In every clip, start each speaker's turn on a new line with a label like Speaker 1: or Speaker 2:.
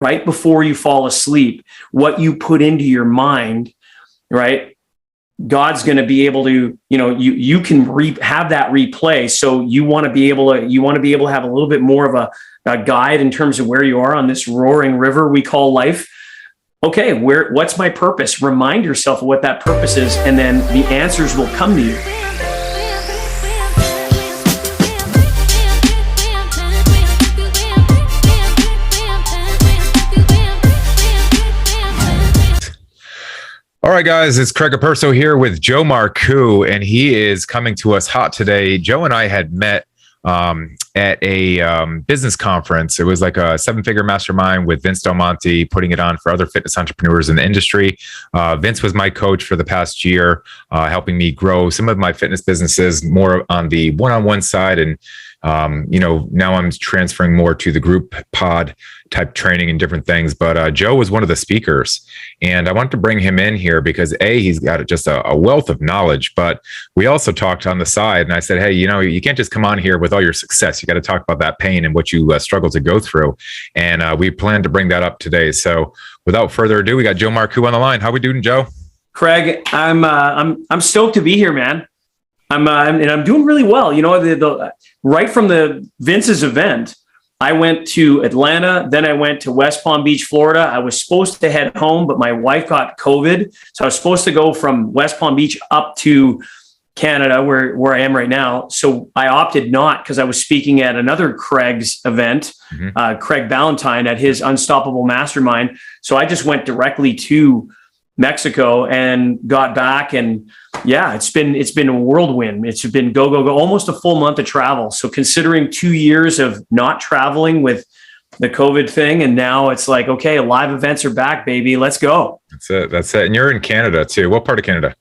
Speaker 1: right before you fall asleep, what you put into your mind, right? God's going to be able to, you can have that replay. So you want to be able to have a little bit more of a guide in terms of where you are on this roaring river we call life. Okay, what's my purpose? Remind yourself of what that purpose is, and then the answers will come to you.
Speaker 2: All right, guys, it's Craig Capurso here with Joe Marcoux, and he is coming to us hot today. Joe and I had met at a business conference. It was like a 7-figure mastermind with Vince Del Monte, putting it on for other fitness entrepreneurs in the industry. Vince was my coach for the past year, helping me grow some of my fitness businesses more on the one-on-one side. And, now I'm transferring more to the group pod type training and different things. But Joe was one of the speakers, and I wanted to bring him in here because he's got just a wealth of knowledge, but we also talked on the side, and I said, hey, you can't just come on here with all your success. You got to talk about that pain and what you struggle to go through. And we plan to bring that up today. So without further ado, we got Joe Marcoux on the line. How we doing, Joe?
Speaker 1: Craig, I'm stoked to be here, man. I'm doing really well. Right from the Vince's event, I went to Atlanta, then I went to West Palm Beach, Florida. I was supposed to head home, but my wife got COVID. So I was supposed to go from West Palm Beach up to Canada, where I am right now. So I opted not, because I was speaking at another Craig's event, Craig Ballantyne, at his Unstoppable Mastermind. So I just went directly to Mexico and got back, and yeah, it's been a whirlwind. It's been go, almost a full month of travel. So considering 2 years of not traveling with the COVID thing, and now it's like, okay, live events are back, baby. Let's go. That's it.
Speaker 2: And you're in Canada too. What part of Canada?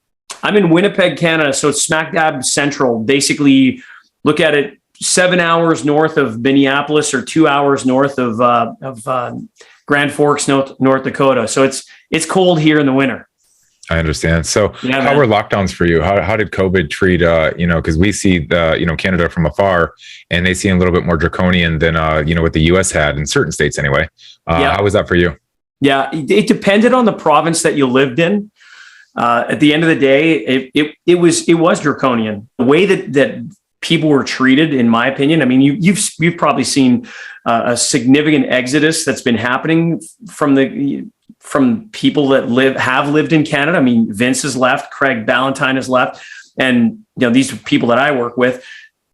Speaker 1: I'm in Winnipeg, Canada. So it's smack dab central. Basically, look at it 7 hours north of Minneapolis or 2 hours north of Grand Forks, North Dakota. So it's cold here in the winter.
Speaker 2: I understand. So how were lockdowns for you? How did COVID treat, because we see Canada from afar, and they seem a little bit more draconian than, what the US had in certain states anyway. How was that for you? Yeah,
Speaker 1: it depended on the province that you lived in. At the end of the day, it was draconian. The way that people were treated, in my opinion, I mean, you've probably seen a significant exodus that's been happening from people that have lived in Canada. I mean, Vince has left, Craig Ballantyne has left, and these are people that I work with.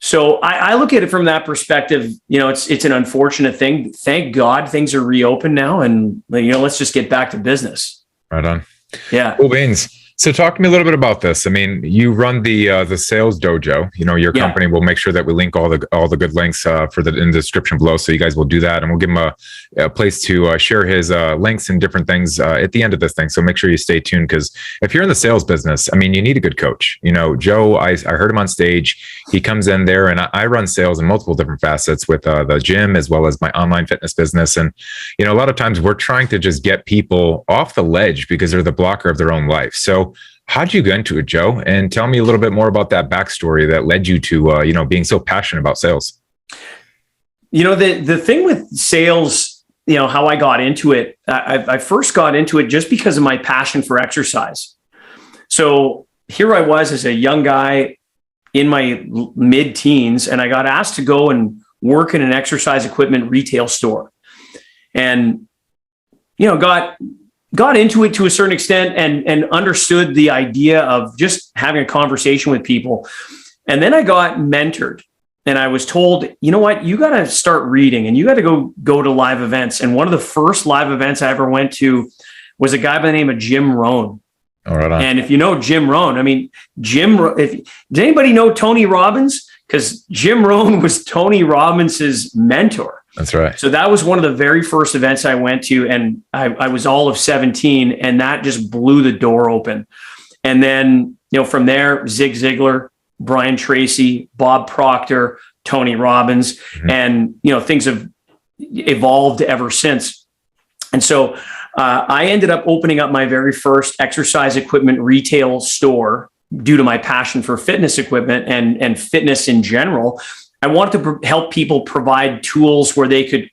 Speaker 1: So I look at it from that perspective. It's an unfortunate thing. Thank God things are reopened now, and let's just get back to business.
Speaker 2: Right on.
Speaker 1: Yeah.
Speaker 2: Cool beans. So talk to me a little bit about this. I mean, you run the sales dojo. Your company. We'll make sure that we link all the good links in the description below, so you guys will do that, and we'll give him a place to share his links and different things at the end of this thing. So make sure you stay tuned, because if you're in the sales business, I mean, you need a good coach. Joe, I heard him on stage. He comes in there, and I run sales in multiple different facets with the gym as well as my online fitness business. And a lot of times we're trying to just get people off the ledge because they're the blocker of their own life. So how'd you get into it, Joe? And tell me a little bit more about that backstory that led you to, being so passionate about sales.
Speaker 1: The thing with sales, how I got into it, I first got into it just because of my passion for exercise. So here I was as a young guy in my mid-teens, and I got asked to go and work in an exercise equipment retail store, and, got into it to a certain extent and understood the idea of just having a conversation with people. And then I got mentored, and I was told, you know what, you got to start reading, and you got to go to live events. And one of the first live events I ever went to was a guy by the name of Jim Rohn.
Speaker 2: All right.
Speaker 1: And if you know Jim Rohn, I mean, does anybody know Tony Robbins? Because Jim Rohn was Tony Robbins' mentor.
Speaker 2: That's right.
Speaker 1: So that was one of the very first events I went to, and I was all of 17, and that just blew the door open. And then, from there, Zig Ziglar, Brian Tracy, Bob Proctor, Tony Robbins, and, things have evolved ever since. And so I ended up opening up my very first exercise equipment retail store due to my passion for fitness equipment and fitness in general. I wanted to help people provide tools where they could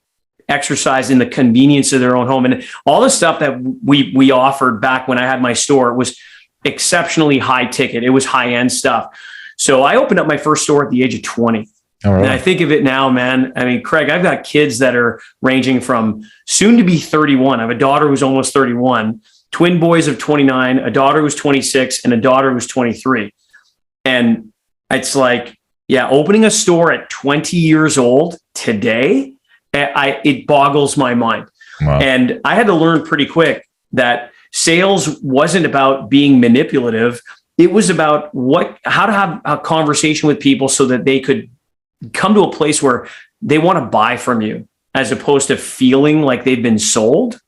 Speaker 1: exercise in the convenience of their own home. And all the stuff that we offered back when I had my store was exceptionally high ticket. It was high end stuff. So I opened up my first store at the age of 20. Right. And I think of it now, man. I mean, Craig, I've got kids that are ranging from soon to be 31. I have a daughter who's almost 31, twin boys of 29, a daughter who's 26, and a daughter who's 23. And it's like, yeah, opening a store at 20 years old today, it boggles my mind. Wow. And I had to learn pretty quick that sales wasn't about being manipulative. It was about how to have a conversation with people so that they could come to a place where they want to buy from you as opposed to feeling like they've been sold.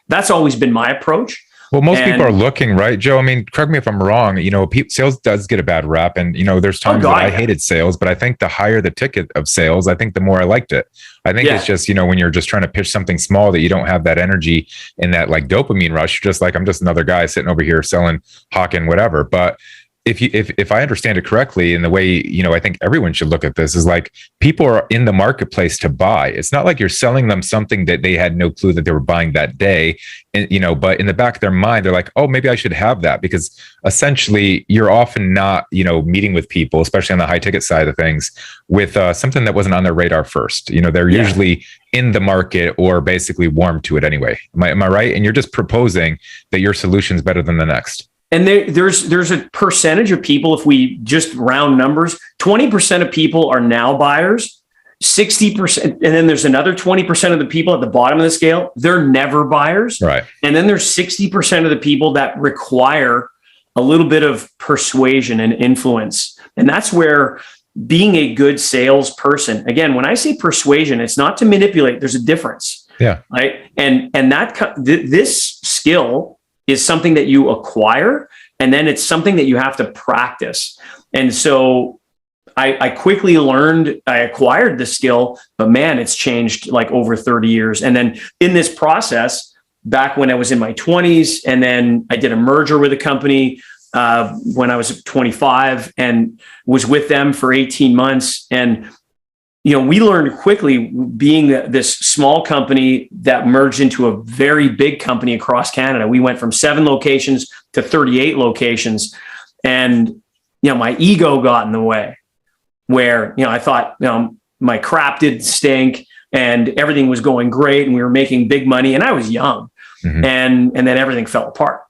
Speaker 1: That's always been my approach.
Speaker 2: Well, most people are looking, right, Joe? I mean, correct me if I'm wrong. Sales does get a bad rap, and there's times that I hated sales, but I think the higher the ticket of sales, I think the more I liked it. I think it's just when you're just trying to pitch something small that you don't have that energy and that like dopamine rush. You're just like, I'm just another guy sitting over here selling, hawking, whatever. But if I understand it correctly, in the way, I think everyone should look at this is like people are in the marketplace to buy. It's not like you're selling them something that they had no clue that they were buying that day. And, but in the back of their mind, they're like, oh, maybe I should have that, because essentially you're often not, meeting with people, especially on the high ticket side of things, with something that wasn't on their radar first. They're usually in the market or basically warm to it anyway. Am I right? And you're just proposing that your solution is better than the next.
Speaker 1: And there's a percentage of people, if we just round numbers, 20% of people are now buyers, 60%. And then there's another 20% of the people at the bottom of the scale, they're never buyers. Right. And then there's 60% of the people that require a little bit of persuasion and influence. And that's where being a good salesperson, again, when I say persuasion, it's not to manipulate, there's a difference. Yeah. Right. And this skill is something that you acquire, and then it's something that you have to practice. And so I quickly learned, I acquired the skill, but man, it's changed like over 30 years. And then in this process, back when I was in my 20s, and then I did a merger with a company when I was 25 and was with them for 18 months. And we learned quickly, being this small company that merged into a very big company across Canada. We went from 7 locations to 38 locations. And, my ego got in the way where, I thought, my crap did stink and everything was going great and we were making big money and I was young. Mm-hmm. And then everything fell apart.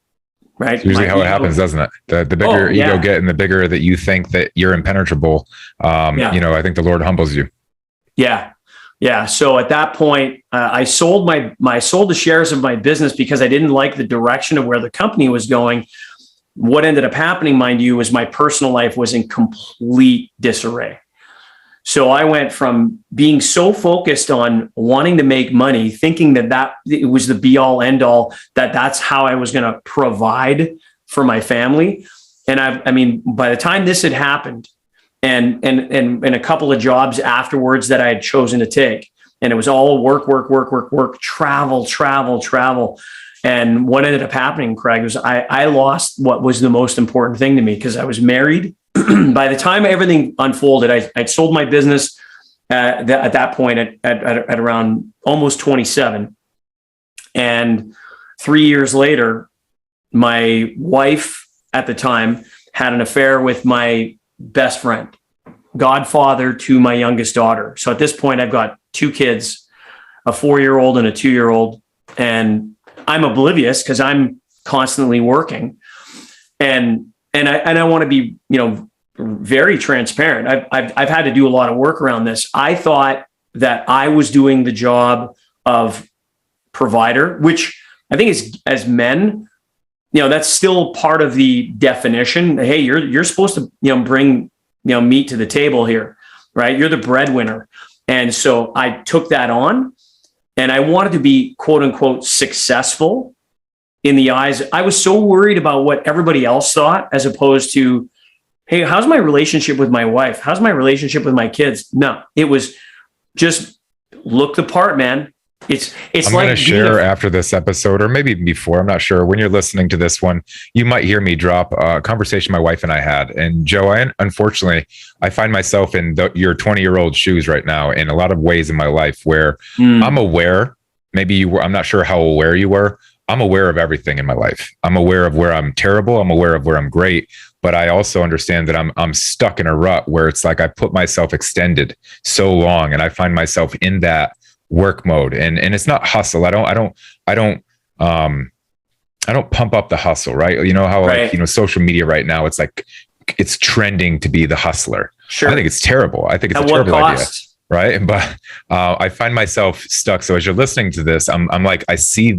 Speaker 1: Right. It's
Speaker 2: usually how it happens, doesn't it? The bigger ego get and the bigger that you think that you're impenetrable, I think the Lord humbles you. Yeah.
Speaker 1: Yeah. So at that point, I sold the shares of my business because I didn't like the direction of where the company was going. What ended up happening, mind you, was my personal life was in complete disarray. So I went from being so focused on wanting to make money, thinking that it was the be all end all, that's how I was going to provide for my family. And by the time this had happened, and a couple of jobs afterwards that I had chosen to take. And it was all work, travel. And what ended up happening, Craig, was I lost what was the most important thing to me, because I was married. By the time everything unfolded, I'd sold my business at that point at around almost 27. And 3 years later, my wife at the time had an affair with my best friend, godfather to my youngest daughter. So at this point, I've got 2 kids, a 4-year-old and a 2-year-old, and I'm oblivious because I'm constantly working. And I want to be, very transparent. I've had to do a lot of work around this. I thought that I was doing the job of provider, which I think is, as men, that's still part of the definition. Hey, you're supposed to, bring, meat to the table here, right? You're the breadwinner. And so I took that on, and I wanted to be quote unquote successful in the eyes. I was so worried about what everybody else thought, as opposed to, hey, how's my relationship with my wife? How's my relationship with my kids? No, it was just look the part, man. It's
Speaker 2: I'm
Speaker 1: like
Speaker 2: going to
Speaker 1: being
Speaker 2: share after this episode, or maybe even before, I'm not sure. When you're listening to this one, you might hear me drop a conversation my wife and I had. And Joe, unfortunately, I find myself in your 20-year-old shoes right now in a lot of ways in my life where I'm aware, maybe you were, I'm not sure how aware you were. I'm aware of everything in my life. I'm aware of where I'm terrible. I'm aware of where I'm great. But I also understand that I'm stuck in a rut where it's like I put myself extended so long, and I find myself in that work mode, and it's not hustle. I don't pump up the hustle, right? You know how like, you know, social media right now, it's like it's trending to be the hustler.
Speaker 1: Sure.
Speaker 2: I think it's terrible. I think it's a terrible idea, right? But I find myself stuck. So as you're listening to this, I'm like, I see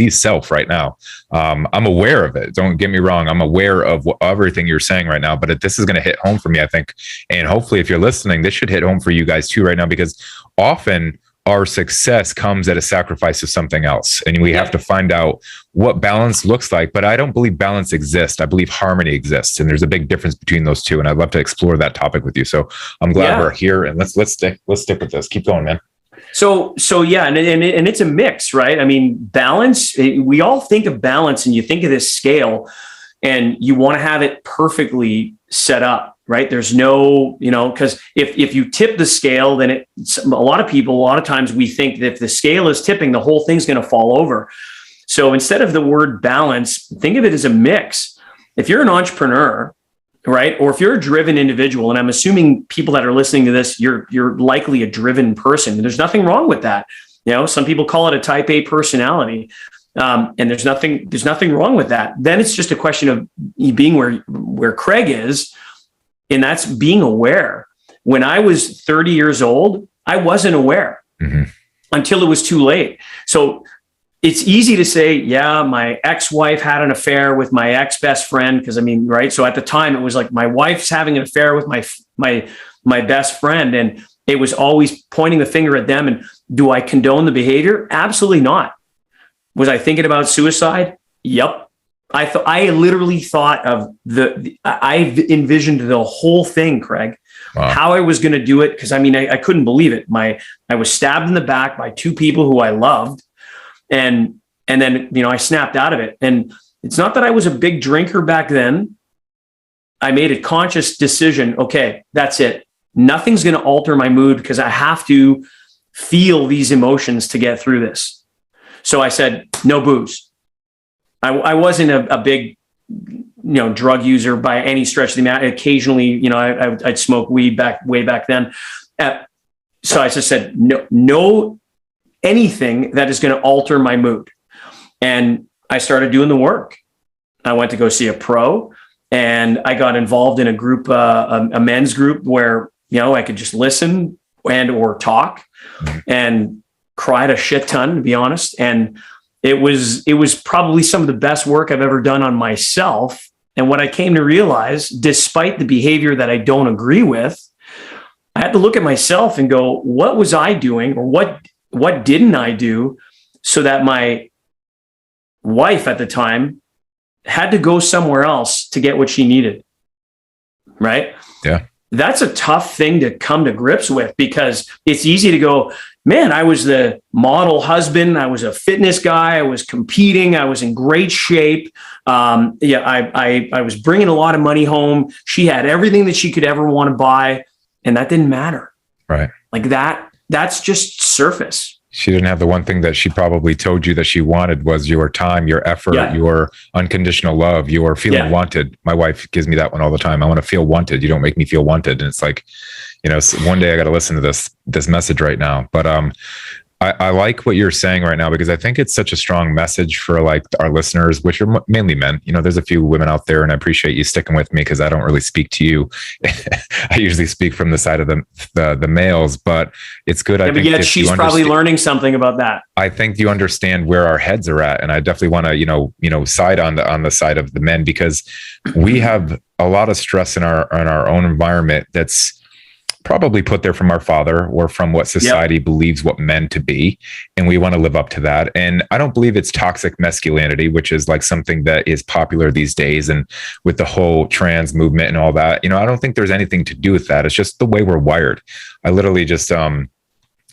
Speaker 2: self right now. I'm aware of it. Don't get me wrong. I'm aware of everything you're saying right now, but this is going to hit home for me, I think. And hopefully if you're listening, this should hit home for you guys too right now, because often our success comes at a sacrifice of something else. And we have to find out what balance looks like. But I don't believe balance exists. I believe harmony exists. And there's a big difference between those two. And I'd love to explore that topic with you. So I'm glad we're here, and let's stick with this. Keep going, man.
Speaker 1: So yeah. And it's a mix, right? I mean, balance, we all think of balance and you think of this scale and you want to have it perfectly set up. Right. There's no, you know, because if you tip the scale, then a lot of times we think that if the scale is tipping, the whole thing's going to fall over. So instead of the word balance, think of it as a mix. If you're an entrepreneur, right, or if you're a driven individual, and I'm assuming people that are listening to this, you're likely a driven person. There's nothing wrong with that. You know, some people call it a type A personality. And there's nothing wrong with that. Then it's just a question of being where Craig is. And that's being aware. When I was 30 years old, I wasn't aware until it was too late. So it's easy to say, yeah, my ex-wife had an affair with my ex-best friend. Because I mean, right. So at the time it was like my wife's having an affair with my best friend. And it was always pointing the finger at them. And do I condone the behavior? Absolutely not. Was I thinking about suicide? Yep. I literally thought of I envisioned the whole thing, Craig, how I was going to do it. Because I mean, I couldn't believe it. I was stabbed in the back by two people who I loved. And then, you know, I snapped out of it. And it's not that I was a big drinker back then. I made a conscious decision. Okay, that's it. Nothing's going to alter my mood because I have to feel these emotions to get through this. So I said, no booze. I wasn't a big, you know, drug user by any stretch of the imagination. Occasionally, you know, I'd smoke weed way back then. So I just said, no, anything that is going to alter my mood. And I started doing the work. I went to go see a pro, and I got involved in a group, a men's group where, you know, I could just listen or talk, and cried a shit ton, to be honest. And it was probably some of the best work I've ever done on myself. And what I came to realize, despite the behavior that I don't agree with, I had to look at myself and go, what was I doing, or what didn't I do so that my wife at the time had to go somewhere else to get what she needed? Right?
Speaker 2: Yeah.
Speaker 1: That's a tough thing to come to grips with, because it's easy to go, man, I was the model husband. I was a fitness guy. I was competing. I was in great shape. I was bringing a lot of money home. She had everything that she could ever want to buy. And that didn't matter.
Speaker 2: Right.
Speaker 1: Like that's just surface.
Speaker 2: She didn't have the one thing that she probably told you that she wanted was your time, your effort, your unconditional love, your feeling wanted. My wife gives me that one all the time. I want to feel wanted. You don't make me feel wanted. And it's like, you know, one day I got to listen to this message right now. But I like what you're saying right now, because I think it's such a strong message for like our listeners, which are mainly men. You know, there's a few women out there, and I appreciate you sticking with me because I don't really speak to you. I usually speak from the side of the males, but it's good. I think
Speaker 1: yet she's probably learning something about that.
Speaker 2: I think you understand where our heads are at, and I definitely want to, you know, side on the side of the men, because we have a lot of stress in our own environment that's probably put there from our father or from what society believes what men to be. And we want to live up to that. And I don't believe it's toxic masculinity, which is like something that is popular these days. And with the whole trans movement and all that, you know, I don't think there's anything to do with that. It's just the way we're wired. I literally just,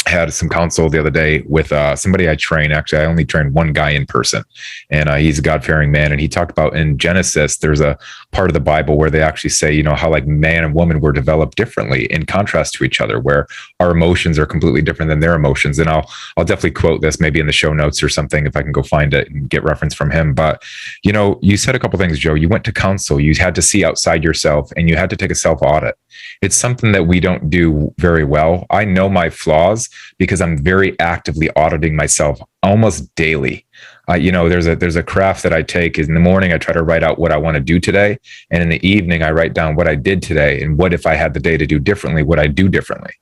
Speaker 2: had some counsel the other day with somebody I train. Actually, I only trained one guy in person, and he's a God-fearing man. And he talked about in Genesis, there's a part of the Bible where they actually say, you know, how like man and woman were developed differently in contrast to each other, where our emotions are completely different than their emotions. And I'll definitely quote this maybe in the show notes or something if I can go find it and get reference from him. But, you know, you said a couple things, Joe. You went to counsel, you had to see outside yourself, and you had to take a self-audit. It's something that we don't do very well. I know my flaws because I'm very actively auditing myself almost daily. You know, there's a craft that I take. Is in the morning, I try to write out what I want to do today. And in the evening, I write down what I did today and what if I had the day to do differently, what I do differently.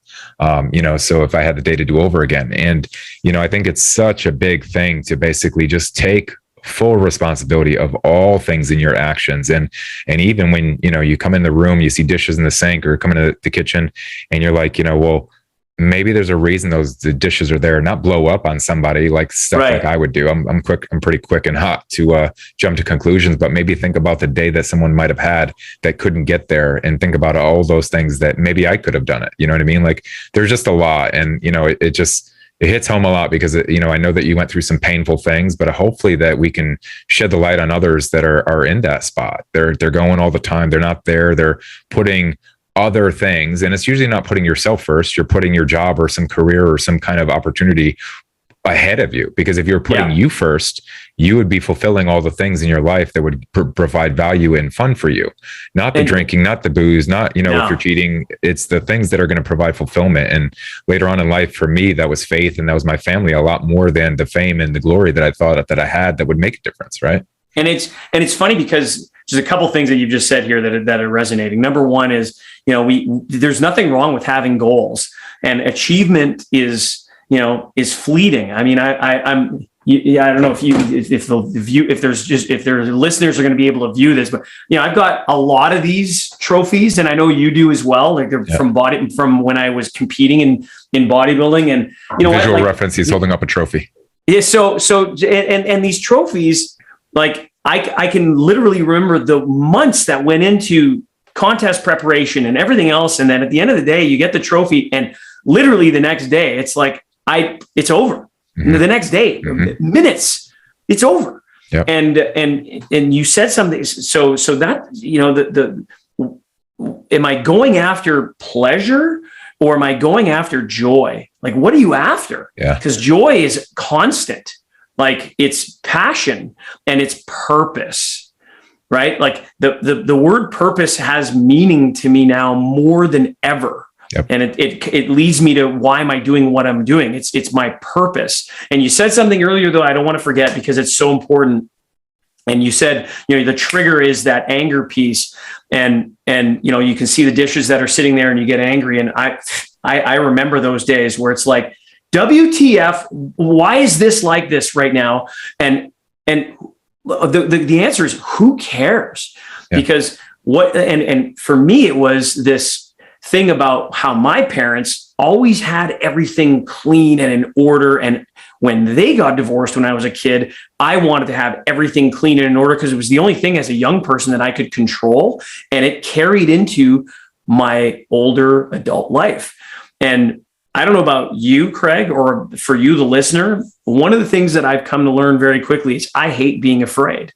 Speaker 2: You know, so if I had the day to do over again. And, you know, I think it's such a big thing to basically just take full responsibility of all things in your actions. And even when, you know, you come in the room, you see dishes in the sink or come into the kitchen and you're like, you know, well, maybe there's a reason the dishes are there, not blow up on somebody like stuff like I would do. I'm pretty quick and hot to jump to conclusions, but maybe think about the day that someone might have had that couldn't get there and think about all those things that maybe I could have done it. You know what I mean? Like there's just a lot. And, you know, it hits home a lot because, you know, I know that you went through some painful things, but hopefully that we can shed the light on others that are in that spot. They're going all the time. They're not there. They're putting other things. And it's usually not putting yourself first. You're putting your job or some career or some kind of opportunity ahead of you. Because if you're putting you first, you would be fulfilling all the things in your life that would provide value and fun for you. Not the drinking, not the booze, not, you know, if you're cheating, it's the things that are going to provide fulfillment. And later on in life, for me, that was faith and that was my family a lot more than the fame and the glory that I thought that I had that would make a difference. Right.
Speaker 1: And it's funny because there's a couple of things that you've just said here that are resonating. Number one is, you know, there's nothing wrong with having goals, and achievement is fleeting. I mean, I don't know if there's listeners are going to be able to view this, but you know, I've got a lot of these trophies, and I know you do as well. Like they're from when I was competing in bodybuilding, and you know,
Speaker 2: visual reference. He's holding up a trophy.
Speaker 1: Yeah. So these trophies, like I can literally remember the months that went into contest preparation and everything else. And then at the end of the day, you get the trophy, and literally the next day, it's like, it's over. Mm-hmm. The next day, minutes, it's over. Yep. And you said something. So that, you know, am I going after pleasure or am I going after joy? Like, what are you after? Yeah. Because joy is constant. Like it's passion and it's purpose, right? Like the word purpose has meaning to me now more than ever. Yep. And it leads me to why am I doing what I'm doing? It's my purpose. And you said something earlier, though, I don't want to forget because it's so important. And you said, you know, the trigger is that anger piece. And you know, you can see the dishes that are sitting there and you get angry. And I remember those days where it's like, WTF, why is this like this right now? And the answer is who cares? Yeah. Because and for me, it was this thing about how my parents always had everything clean and in order. And when they got divorced when I was a kid, I wanted to have everything clean and in order because it was the only thing as a young person that I could control. And it carried into my older adult life. And I don't know about you, Craig, or for you, the listener, one of the things that I've come to learn very quickly is I hate being afraid.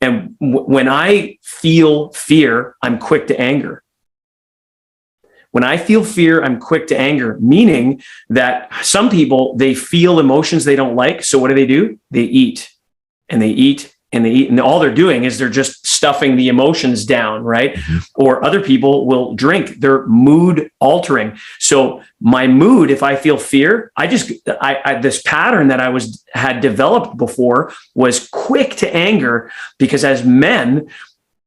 Speaker 1: And when I feel fear, I'm quick to anger. When I feel fear, I'm quick to anger, meaning that some people, they feel emotions they don't like. So what do? They eat and they eat and they eat. And all they're doing is they're just stuffing the emotions down, right? Mm-hmm. Or other people will drink. They're mood altering. So my mood, if I feel fear, this pattern that I had developed before was quick to anger because as men,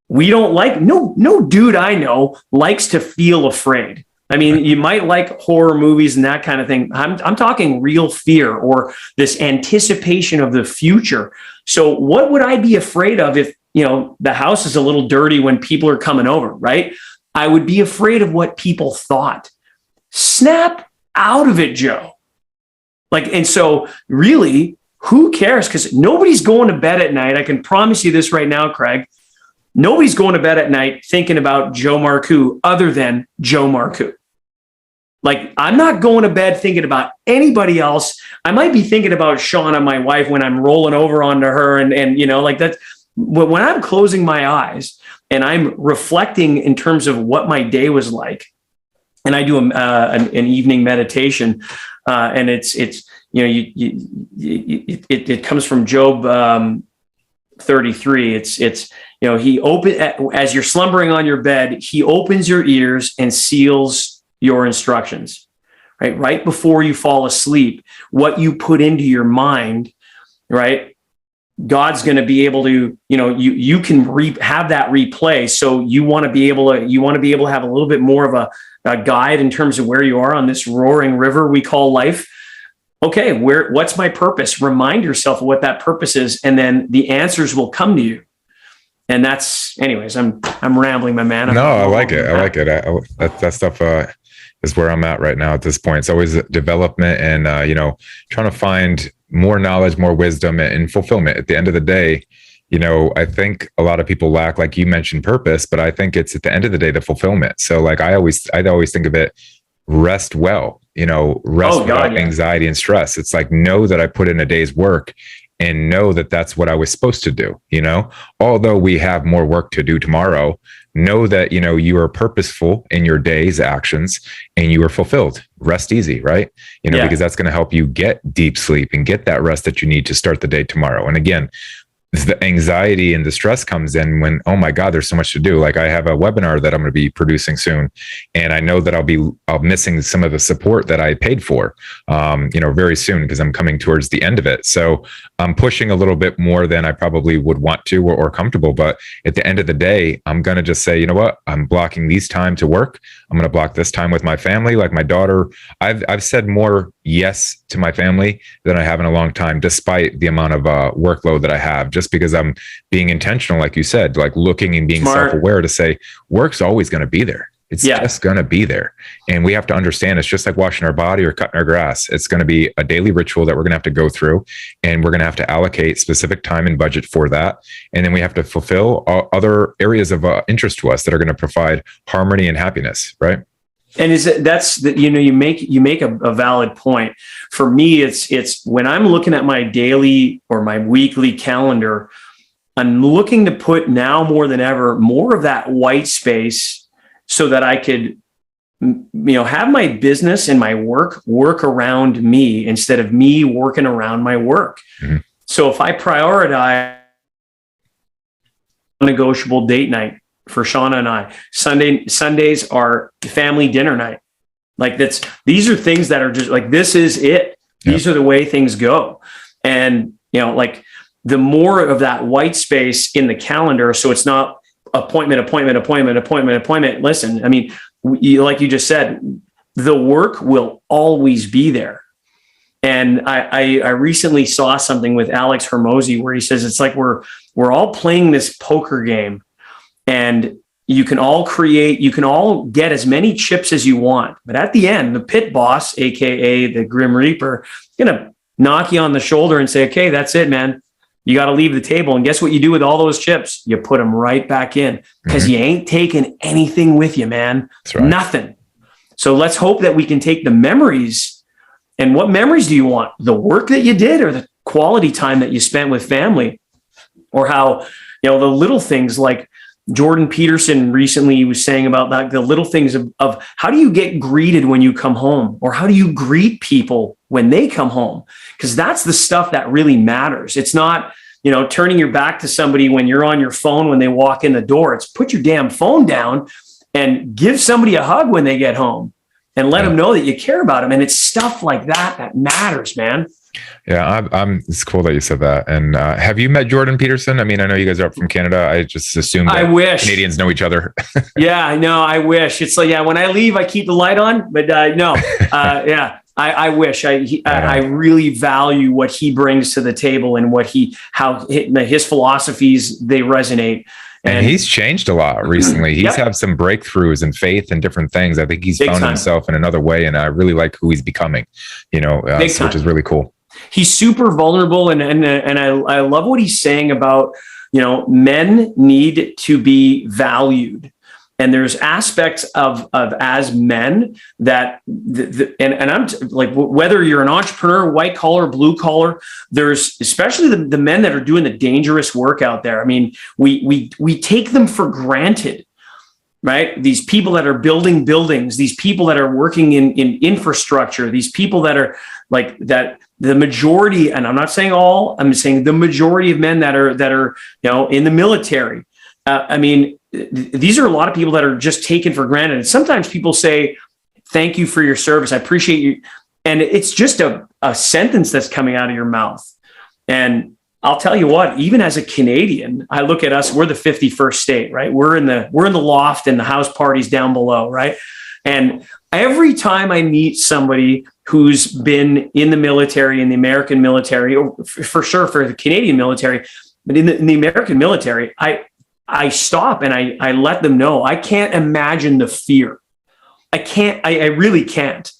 Speaker 1: we don't like, no dude I know likes to feel afraid. I mean, you might like horror movies and that kind of thing. I'm talking real fear or this anticipation of the future. So what would I be afraid of if, you know, the house is a little dirty when people are coming over, right? I would be afraid of what people thought. Snap out of it, Joe. Like, and so really, who cares? Because nobody's going to bed at night. I can promise you this right now, Craig. Nobody's going to bed at night thinking about Joe Marcoux other than Joe Marcoux. Like, I'm not going to bed thinking about anybody else. I might be thinking about Shauna, my wife, when I'm rolling over onto her. And you know, like that, when I'm closing my eyes and I'm reflecting in terms of what my day was like, and I do an evening meditation, and it's you know, it comes from Job 33. It's you know, he as you're slumbering on your bed, he opens your ears and seals your instructions, right before you fall asleep. What you put into your mind, right, God's going to be able to, you know, you can have that replay. So you want to be able to have a little bit more of a guide in terms of where you are on this roaring river we call life. Okay, what's my purpose? Remind yourself of what that purpose is, and then the answers will come to you. And that's, anyways, I'm rambling, my man.
Speaker 2: No, I like it. I like it. That stuff is where I'm at right now at this point. It's always development and, you know, trying to find more knowledge, more wisdom, and fulfillment. At the end of the day, you know, I think a lot of people lack, like you mentioned, purpose, but I think it's at the end of the day, the fulfillment. So like I'd always think of it, rest well, you know, rest without anxiety and stress. It's like, know that I put in a day's work and know that that's what I was supposed to do. You know, although we have more work to do tomorrow, know that, you know, you are purposeful in your day's actions and you are fulfilled. Rest easy, right? You know, because that's going to help you get deep sleep and get that rest that you need to start the day tomorrow. And again, the anxiety and the stress comes in when, oh my God, there's so much to do. Like I have a webinar that I'm going to be producing soon. And I know that I'll missing some of the support that I paid for, you know, very soon, because I'm coming towards the end of it. So I'm pushing a little bit more than I probably would want to or comfortable. But at the end of the day, I'm going to just say, you know what, I'm blocking these time to work. I'm going to block this time with my family. Like my daughter, I've said more yes to my family than I have in a long time, despite the amount of workload that I have, just because I'm being intentional, like you said, like looking and being self-aware to say work's always going to be there. It's just going to be there. And we have to understand it's just like washing our body or cutting our grass. It's going to be a daily ritual that we're going to have to go through, and we're going to have to allocate specific time and budget for that. And then we have to fulfill other areas of interest to us that are going to provide harmony and happiness, right?
Speaker 1: And you make a valid point. For me, it's when I'm looking at my daily or my weekly calendar, I'm looking to put now more than ever, more of that white space so that I could, you know, have my business and my work around me instead of me working around my work. Mm-hmm. So if I prioritize negotiable date night for Shauna and I, Sundays are family dinner night. Like these are things that are just like, this is it. These are the way things go. And, you know, like the more of that white space in the calendar, so it's not appointment. Listen, I mean, like you just said, the work will always be there. And I recently saw something with Alex Hermosi where he says, it's like, we're all playing this poker game, and you can all get as many chips as you want. But at the end, the pit boss, AKA the Grim Reaper, is going to knock you on the shoulder and say, okay, that's it, man. You got to leave the table. And guess what you do with all those chips? You put them right back in, because you ain't taking anything with you, man. That's right. Nothing. So let's hope that we can take the memories. And what memories do you want? The work that you did, or the quality time that you spent with family, or how, you know, the little things like Jordan Peterson recently was saying about that, the little things of how do you get greeted when you come home, or how do you greet people when they come home? Because that's the stuff that really matters. It's not, you know, turning your back to somebody when you're on your phone when they walk in the door. It's put your damn phone down and give somebody a hug when they get home and let them know that you care about them. And it's stuff like that matters, man.
Speaker 2: Yeah, it's cool that you said that. And have you met Jordan Peterson? I mean, I know you guys are up from Canada. I just assumed that Canadians know each other.
Speaker 1: Yeah, no, I wish. It's like, when I leave, I keep the light on. But no, I wish. I really value what he brings to the table and how his philosophies, they resonate.
Speaker 2: And he's changed a lot recently. He's had some breakthroughs in faith and different things. I think he's found himself in another way, and I really like who he's becoming, you know, which is really cool.
Speaker 1: He's super vulnerable. And I love what he's saying about, you know, men need to be valued. And there's aspects of as men that, and I'm like, whether you're an entrepreneur, white collar, blue collar, there's especially the men that are doing the dangerous work out there. I mean, we take them for granted, right? These people that are building buildings, these people that are working in infrastructure, these people that are like that, the majority, and I'm not saying all, I'm saying the majority of men that are, in the military. I mean, these are a lot of people that are just taken for granted. And sometimes people say, thank you for your service. I appreciate you. And it's just a sentence that's coming out of your mouth. And I'll tell you what, even as a Canadian, I look at us, we're the 51st state, right? We're in the loft and the house parties down below, right? And every time I meet somebody who's been in the military, in the American military, or for sure for the Canadian military, but in the American military, I stop and I let them know I can't imagine the fear. I really can't.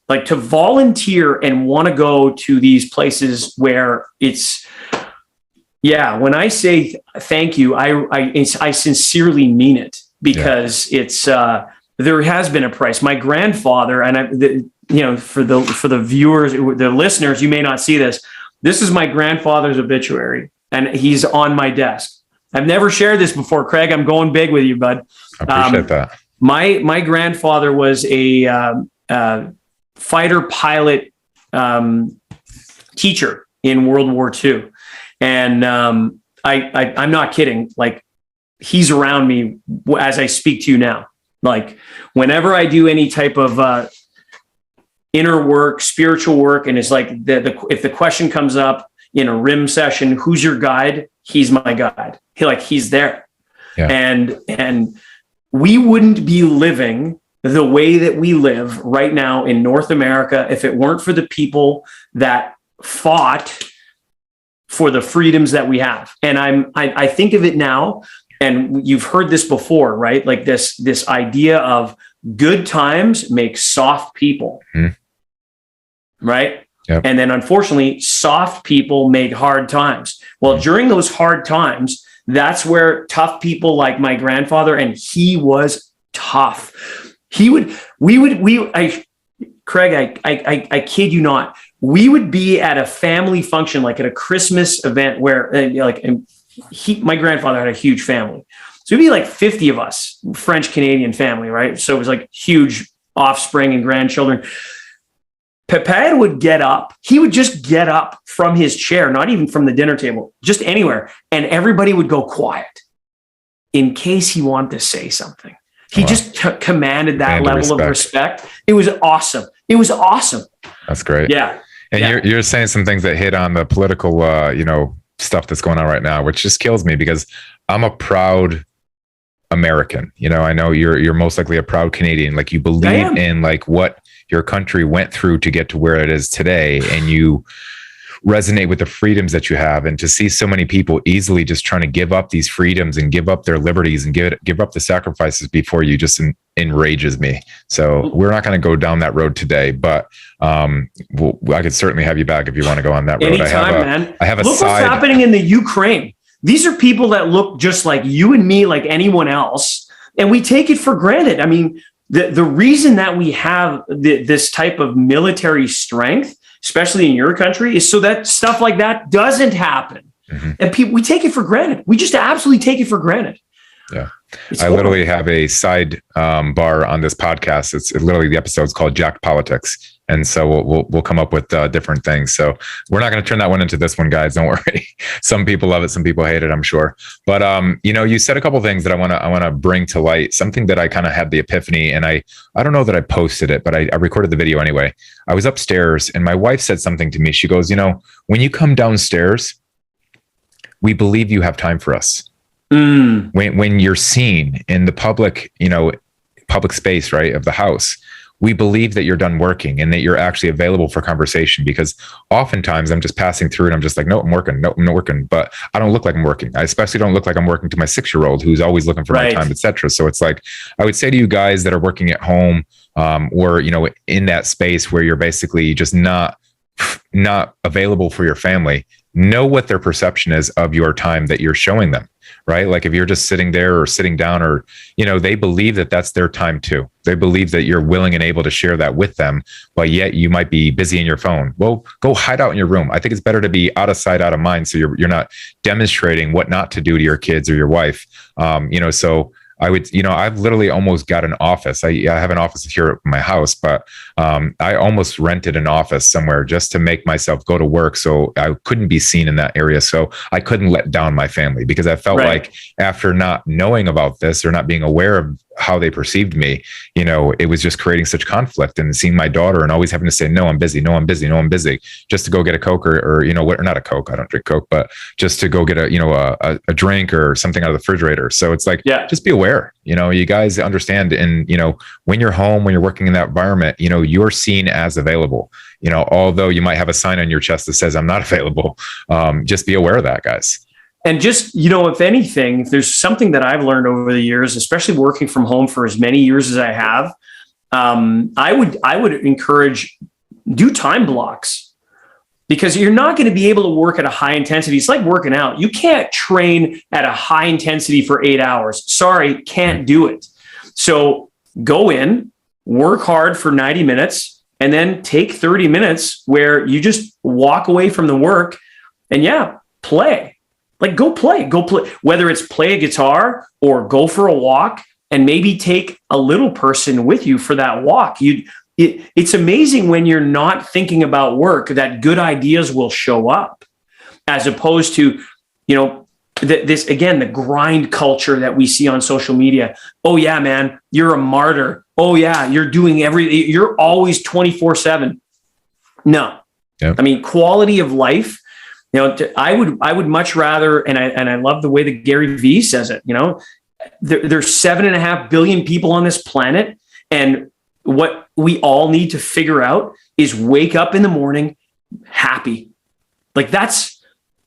Speaker 1: Like, to volunteer and want to go to these places where it's, when I say thank you, I sincerely mean it, because it's there has been a price. My grandfather, and for the viewers, the listeners, you may not see this. This is my grandfather's obituary, and he's on my desk. I've never shared this before, Craig. I'm going big with you, bud.
Speaker 2: I appreciate that.
Speaker 1: My grandfather was a fighter pilot teacher in World War II. And I'm not kidding. Like, he's around me as I speak to you now. Like, whenever I do any type of inner work, spiritual work, and it's like if the question comes up in a RIM session, who's your guide? He's my guide. He's there. Yeah. And we wouldn't be living the way that we live right now in North America if it weren't for the people that fought for the freedoms that we have. And I think of it now, and you've heard this before, right? Like this idea of good times make soft people, right? Yep. And then unfortunately, soft people make hard times. Well, during those hard times, that's where tough people like my grandfather, and he was tough. Craig, I kid you not. We would be at a family function, like at a Christmas event where my grandfather had a huge family. So it'd be like 50 of us, French Canadian family, right? So it was like huge offspring and grandchildren. Papa would get up. He would just get up from his chair, not even from the dinner table, just anywhere. And everybody would go quiet in case he wanted to say something. He just commanded that level of respect. It was awesome. That's
Speaker 2: great.
Speaker 1: Yeah.
Speaker 2: And you're saying some things that hit on the political, stuff that's going on right now, which just kills me, because I'm a proud American. I know you're most likely a proud Canadian. Like, you believe in like what your country went through to get to where it is today, and you resonate with the freedoms that you have. And to see so many people easily just trying to give up these freedoms and give up their liberties and give up the sacrifices before you just enrages me. So we're not going to go down that road today, but I could certainly have you back if you want to go on that road.
Speaker 1: Anytime, man.
Speaker 2: I have a
Speaker 1: Look
Speaker 2: side.
Speaker 1: What's happening in the Ukraine. These are people that look just like you and me, like anyone else, and we take it for granted. I mean, the reason that we have this type of military strength, especially in your country, is so that stuff like that doesn't happen. Mm-hmm. And we take it for granted. We just absolutely take it for granted.
Speaker 2: Yeah. I literally have a side bar on this podcast. It's literally, the episode's called Jacked Politics. And so we'll come up with different things. So we're not going to turn that one into this one, guys. Don't worry. Some people love it. Some people hate it, I'm sure. But, you said a couple of things that I want to bring to light, something that I kind of had the epiphany, and I don't know that I posted it, but I recorded the video anyway. I was upstairs and my wife said something to me. She goes, when you come downstairs, we believe you have time for us. When you're seen in the public space, right, of the house, we believe that you're done working and that you're actually available for conversation, because oftentimes I'm just passing through and I'm just like, no, I'm working. No, I'm not working, but I don't look like I'm working. I especially don't look like I'm working to my 6-year-old who's always looking for my time, etc. So it's like, I would say to you guys that are working at home, or, in that space where you're basically just not available for your family, know what their perception is of your time that you're showing them, right? Like if you're just sitting there or sitting down, or, they believe that that's their time too. They believe that you're willing and able to share that with them, but yet you might be busy in your phone. Well, go hide out in your room. I think it's better to be out of sight, out of mind. So you're not demonstrating what not to do to your kids or your wife. So I would, I've literally almost got an office. I have an office here at my house, but I almost rented an office somewhere just to make myself go to work. So I couldn't be seen in that area. So I couldn't let down my family, because I felt like after not knowing about this or not being aware of how they perceived me, it was just creating such conflict, and seeing my daughter and always having to say, no, I'm busy. No, I'm busy. No, I'm busy, just to go get a Coke or not a Coke. I don't drink Coke, but just to go get a drink or something out of the refrigerator. So it's like, just be aware, you guys understand. And, when you're home, when you're working in that environment, you're seen as available, although you might have a sign on your chest that says I'm not available. Just be aware of that, guys.
Speaker 1: And just, if anything, if there's something that I've learned over the years, especially working from home for as many years as I have, I would encourage, do time blocks, because you're not going to be able to work at a high intensity. It's like working out. You can't train at a high intensity for 8 hours. Sorry, can't do it. So go in, work hard for 90 minutes, and then take 30 minutes where you just walk away from the work and play. Like go play, whether it's play a guitar or go for a walk, and maybe take a little person with you for that walk. It's amazing when you're not thinking about work that good ideas will show up, as opposed to, this, again, the grind culture that we see on social media. Oh yeah, man, you're a martyr. Oh yeah, you're doing everything. You're always 24/7. No, I mean, quality of life. I would much rather, and I love the way that Gary Vee says it. There's 7.5 billion people on this planet, and what we all need to figure out is wake up in the morning happy. Like that's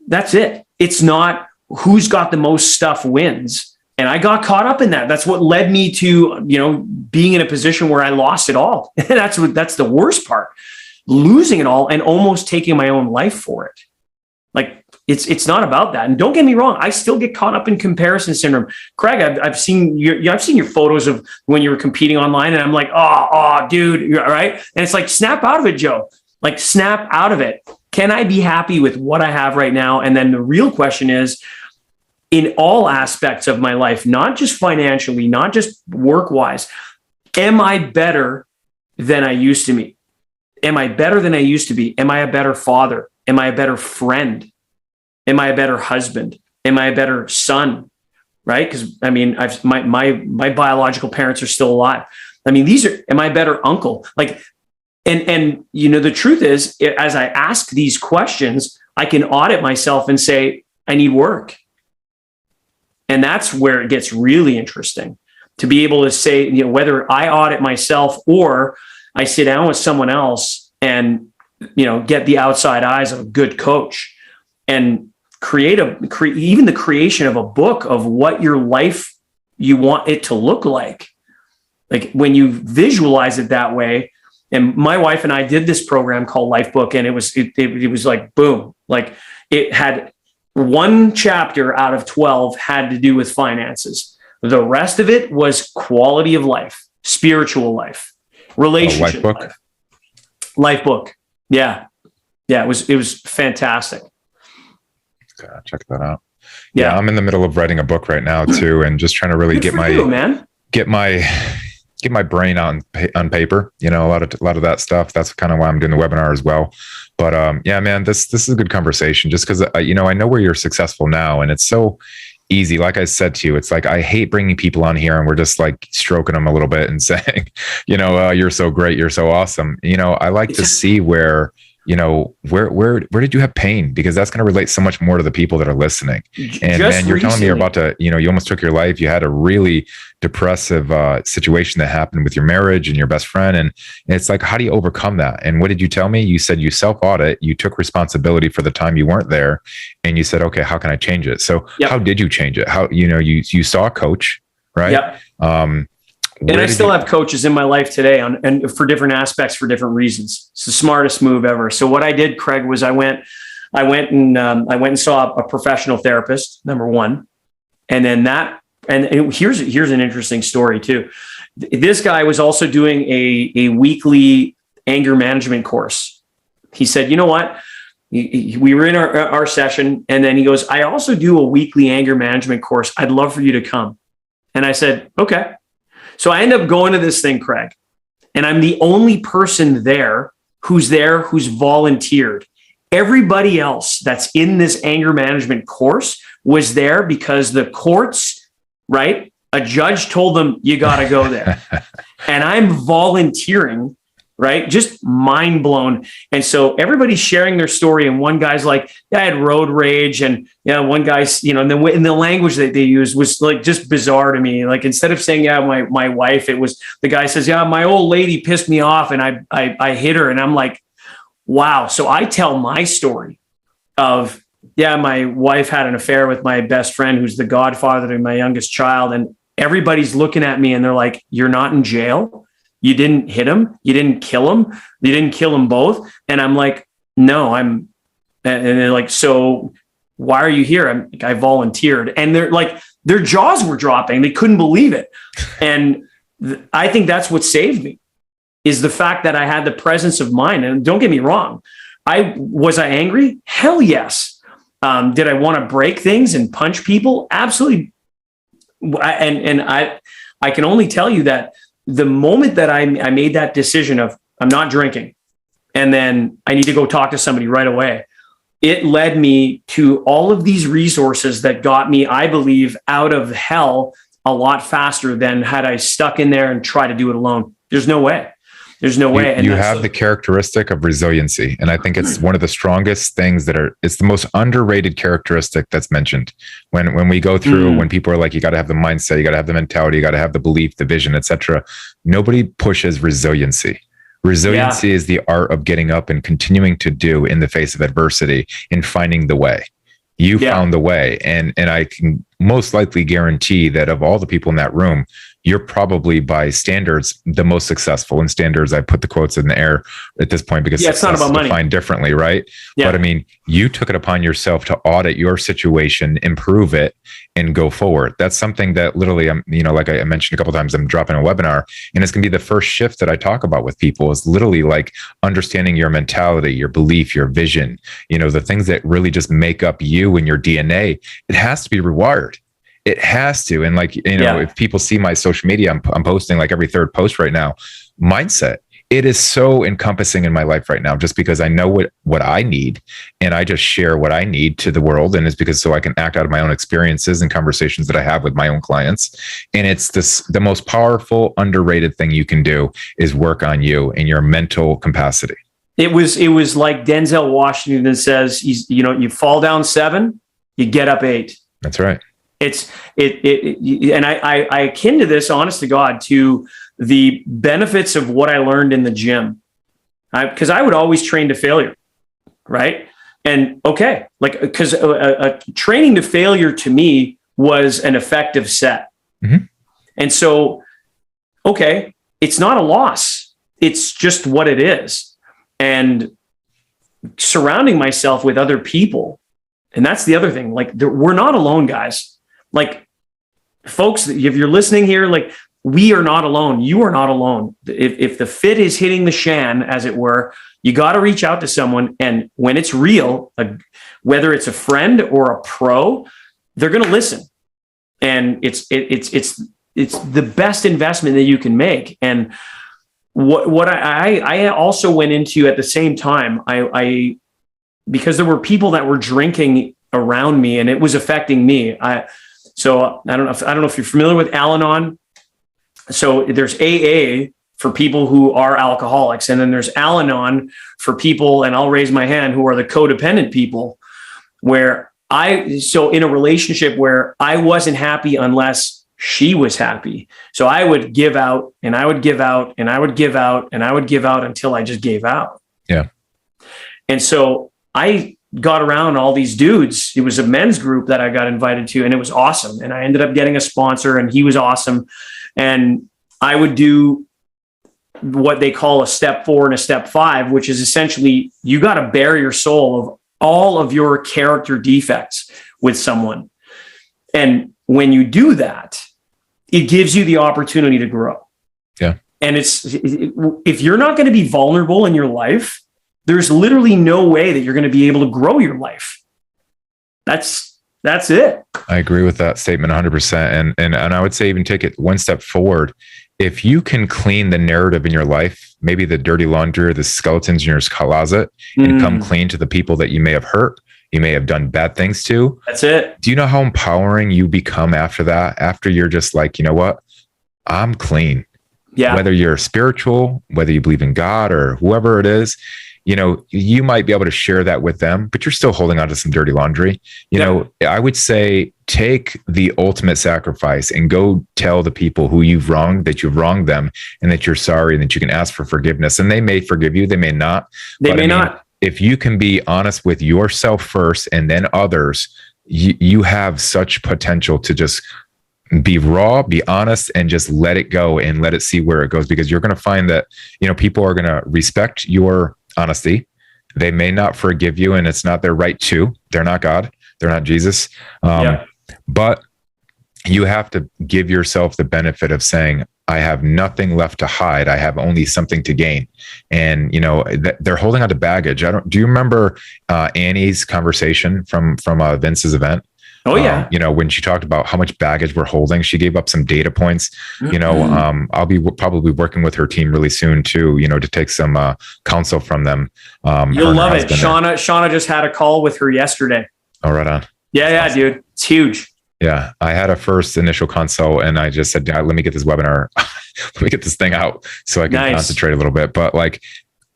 Speaker 1: it. It's not who's got the most stuff wins. And I got caught up in that. That's what led me to, being in a position where I lost it all. That's the worst part, losing it all and almost taking my own life for it. Like it's not about that. And don't get me wrong, I still get caught up in comparison syndrome. Craig, I've seen your photos of when you were competing online, and I'm like, oh, dude, you're all right. And it's like, snap out of it, Joe. Like, snap out of it. Can I be happy with what I have right now? And then the real question is, in all aspects of my life, not just financially, not just work-wise, am I better than I used to be? Am I better than I used to be? Am I a better father? Am I a better friend? Am I a better husband? Am I a better son? Right? Because I mean, my biological parents are still alive. I mean, am I a better uncle? Like, and the truth is, as I ask these questions, I can audit myself and say, I need work. And that's where it gets really interesting, to be able to say, whether I audit myself or I sit down with someone else and, get the outside eyes of a good coach and even the creation of a book of what your life you want it to look like. Like when you visualize it that way. And my wife and I did this program called Life Book, and it was like, boom, like it had one chapter out of 12 had to do with finances. The rest of it was quality of life, spiritual life, relationship life. Life Book. Yeah. It was fantastic.
Speaker 2: Okay, check that out. Yeah, I'm in the middle of writing a book right now too, and just trying to really get my brain on paper. A lot of that stuff. That's kind of why I'm doing the webinar as well. But yeah, man, this is a good conversation. Just because I know where you're successful now, and it's so easy. Like I said to you, it's like I hate bringing people on here and we're just like stroking them a little bit and saying, you're so great, you're so awesome. I like to see where where did you have pain? Because that's going to relate so much more to the people that are listening. And man, you're telling me you're about to, you almost took your life. You had a really depressive situation that happened with your marriage and your best friend. And it's like, how do you overcome that? And what did you tell me? You said you self-audit, you took responsibility for the time you weren't there. And you said, okay, how can I change it? So how did you change it? How, you saw a coach, right?
Speaker 1: Yep. And I still have coaches in my life today and for different aspects, for different reasons. It's the smartest move ever. So what I did, Craig, was I went and saw a professional therapist, number one. And then here's an interesting story too. This guy was also doing a weekly anger management course. He said, you know what? We were in our session, and then he goes, I also do a weekly anger management course. I'd love for you to come. And I said, okay. So I end up going to this thing, Craig, and I'm the only person there who's volunteered. Everybody else that's in this anger management course was there because the courts, right? A judge told them, you got to go there. And I'm volunteering, right? Just mind blown. And so everybody's sharing their story. And one guy's like, yeah, I had road rage. And one guy's, and then in the language that they used was like just bizarre to me. Like instead of saying, yeah, my wife, it was the guy says, yeah, my old lady pissed me off and I hit her. And I'm like, wow. So I tell my story of, yeah, my wife had an affair with my best friend, who's the godfather to my youngest child. And everybody's looking at me and they're like, you're not in jail. You didn't hit him. You didn't kill him. You didn't kill them both. And I'm like, no, and they're like, so why are you here? I volunteered. And they're like, their jaws were dropping. They couldn't believe it. And I think that's what saved me, is the fact that I had the presence of mind. And don't get me wrong. Was I angry? Hell yes. Did I want to break things and punch people? Absolutely. And I can only tell you that the moment that I made that decision of I'm not drinking, and then I need to go talk to somebody right away, it led me to all of these resources that got me, I believe, out of hell a lot faster than had I stuck in there and tried to do it alone. There's no way. There's no way.
Speaker 2: You have the characteristic of resiliency. And I think it's one of the strongest things it's the most underrated characteristic that's mentioned when we go through, when people are like, you got to have the mindset, you got to have the mentality, you got to have the belief, the vision, etc. Nobody pushes resiliency. Resiliency is the art of getting up and continuing to do in the face of adversity and finding the way. You found the way. And I can most likely guarantee that of all the people in that room, you're probably by standards the most successful. In standards, I put the quotes in the air at this point because
Speaker 1: it's not about money.
Speaker 2: Defined differently, right? Yeah. But I mean, you took it upon yourself to audit your situation, improve it, and go forward. That's something that literally, like I mentioned a couple of times, I'm dropping a webinar, and it's going to be the first shift that I talk about with people is literally like understanding your mentality, your belief, your vision, the things that really just make up you and your DNA. It has to be rewired. It has to. And if people see my social media, I'm posting like every third post right now, mindset. It is so encompassing in my life right now, just because I know what I need, and I just share what I need to the world. And it's because so I can act out of my own experiences and conversations that I have with my own clients. And it's the most powerful, underrated thing you can do is work on you and your mental capacity.
Speaker 1: It was like Denzel Washington says, you fall down 7, you get up 8.
Speaker 2: That's right.
Speaker 1: And I akin to this, honest to God, to the benefits of what I learned in the gym, because I would always train to failure, right? And because training to failure to me was an effective set, and so it's not a loss; it's just what it is, and surrounding myself with other people, and that's the other thing. Like we're not alone, guys. Like, folks, if you're listening here, like, we are not alone. You are not alone. If the fit is hitting the shan, as it were, you got to reach out to someone. And when it's real, whether it's a friend or a pro, they're going to listen. And it's the best investment that you can make. And what I also went into at the same time, I because there were people that were drinking around me and it was affecting me. So I don't know if you're familiar with Al-Anon. So there's AA for people who are alcoholics, and then there's Al-Anon for people, and I'll raise my hand, who are the codependent people, so in a relationship where I wasn't happy unless she was happy. So I would give out and I would give out and I would give out and I would give out until I just gave out.
Speaker 2: Yeah.
Speaker 1: And so I got around all these dudes. It was a men's group that I got invited to, and it was awesome. And I ended up getting a sponsor, and he was awesome. And I would do what they call a step 4 and a step 5, which is essentially you got to bare your soul of all of your character defects with someone. And when you do that, it gives you the opportunity to grow.
Speaker 2: Yeah.
Speaker 1: And if you're not going to be vulnerable in your life, there's literally no way that you're going to be able to grow your life. That's it.
Speaker 2: I agree with that statement 100%. And I would say even take it one step forward. If you can clean the narrative in your life, maybe the dirty laundry or the skeletons in your closet, and come clean to the people that you may have hurt, you may have done bad things to.
Speaker 1: That's it.
Speaker 2: Do you know how empowering you become after that? After you're just like, you know what? I'm clean.
Speaker 1: Yeah.
Speaker 2: Whether you're spiritual, whether you believe in God or whoever it is, you know, you might be able to share that with them, but you're still holding on to some dirty laundry. You know, I would say take the ultimate sacrifice and go tell the people who you've wronged that you've wronged them and that you're sorry and that you can ask for forgiveness. And they may forgive you. They may not.
Speaker 1: They may not.
Speaker 2: If you can be honest with yourself first and then others, you have such potential to just be raw, be honest, and just let it go and let it see where it goes, because you're going to find that, you know, people are going to respect your honesty. They may not forgive you, and it's not their right to. They're not God. They're not Jesus. But you have to give yourself the benefit of saying, I have nothing left to hide. I have only something to gain. And, you know, they're holding on to baggage. Do you remember Annie's conversation from Vince's event?
Speaker 1: Oh yeah.
Speaker 2: You know, when she talked about how much baggage we're holding, she gave up some data points. You know, I'll be probably working with her team really soon too, you know, to take some counsel from them.
Speaker 1: You'll love it. Shauna just had a call with her yesterday.
Speaker 2: Oh, right on.
Speaker 1: Yeah, awesome. Dude. It's huge.
Speaker 2: Yeah. I had a first initial consult and I just said, let me get this webinar. Let me get this thing out so I can concentrate a little bit. But like,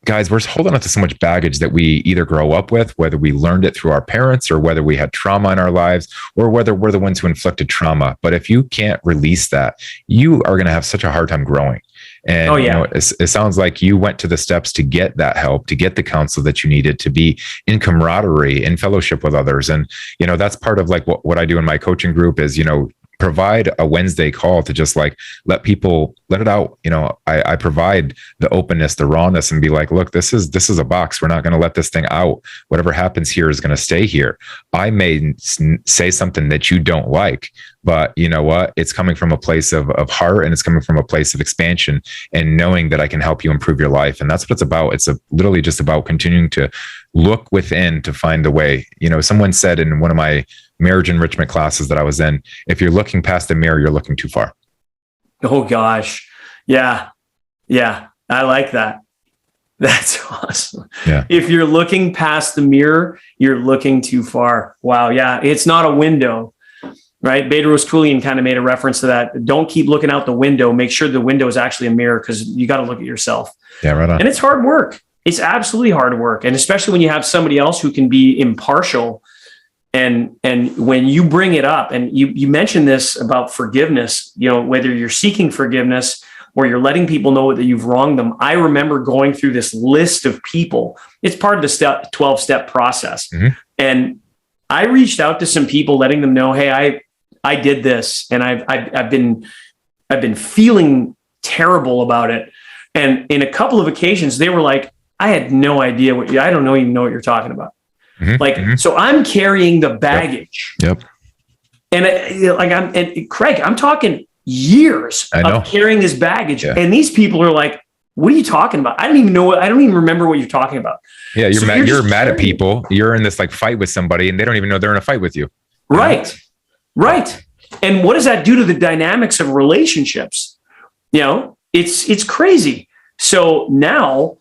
Speaker 2: guys, we're holding on to so much baggage that we either grow up with, whether we learned it through our parents or whether we had trauma in our lives or whether we're the ones who inflicted trauma. But if you can't release that, you are going to have such a hard time growing. And you know, it sounds like you went to the steps to get that help, to get the counsel that you needed, to be in camaraderie, in fellowship with others. And, you know, that's part of like what I do in my coaching group is, you know, provide a Wednesday call to just like let people let it out. You know, I provide the openness, the rawness, and be like, look, this is a box. We're not going to let this thing out. Whatever happens here is going to stay here. I may say something that you don't like, but you know what? It's coming from a place of heart, and it's coming from a place of expansion and knowing that I can help you improve your life. And that's what it's about. It's literally just about continuing to look within to find the way. You know, someone said in one of my marriage enrichment classes that I was in, if you're looking past the mirror, you're looking too far.
Speaker 1: Oh gosh. Yeah. Yeah. I like that. That's awesome.
Speaker 2: Yeah.
Speaker 1: If you're looking past the mirror, you're looking too far. Wow. Yeah. It's not a window, right? Bedros Keuilian kind of made a reference to that. Don't keep looking out the window. Make sure the window is actually a mirror, because you got to look at yourself.
Speaker 2: Yeah. Right on.
Speaker 1: And it's hard work. It's absolutely hard work. And especially when you have somebody else who can be impartial. And when you bring it up, and you mentioned this about forgiveness, you know, whether you're seeking forgiveness or you're letting people know that you've wronged them. I remember going through this list of people. It's part of the 12-step process. And I reached out to some people, letting them know, hey, I did this, and I've been feeling terrible about it. And in a couple of occasions, they were like, I had no idea I don't even know what you're talking about. So I'm carrying the baggage.
Speaker 2: Yep.
Speaker 1: And Craig, I'm talking years of carrying this baggage. Yeah. And these people are like, what are you talking about? I don't even remember what you're talking about.
Speaker 2: Yeah. You're mad at people. You're in this like fight with somebody and they don't even know they're in a fight with you.
Speaker 1: Right. Right. And what does that do to the dynamics of relationships? You know, it's crazy. So now,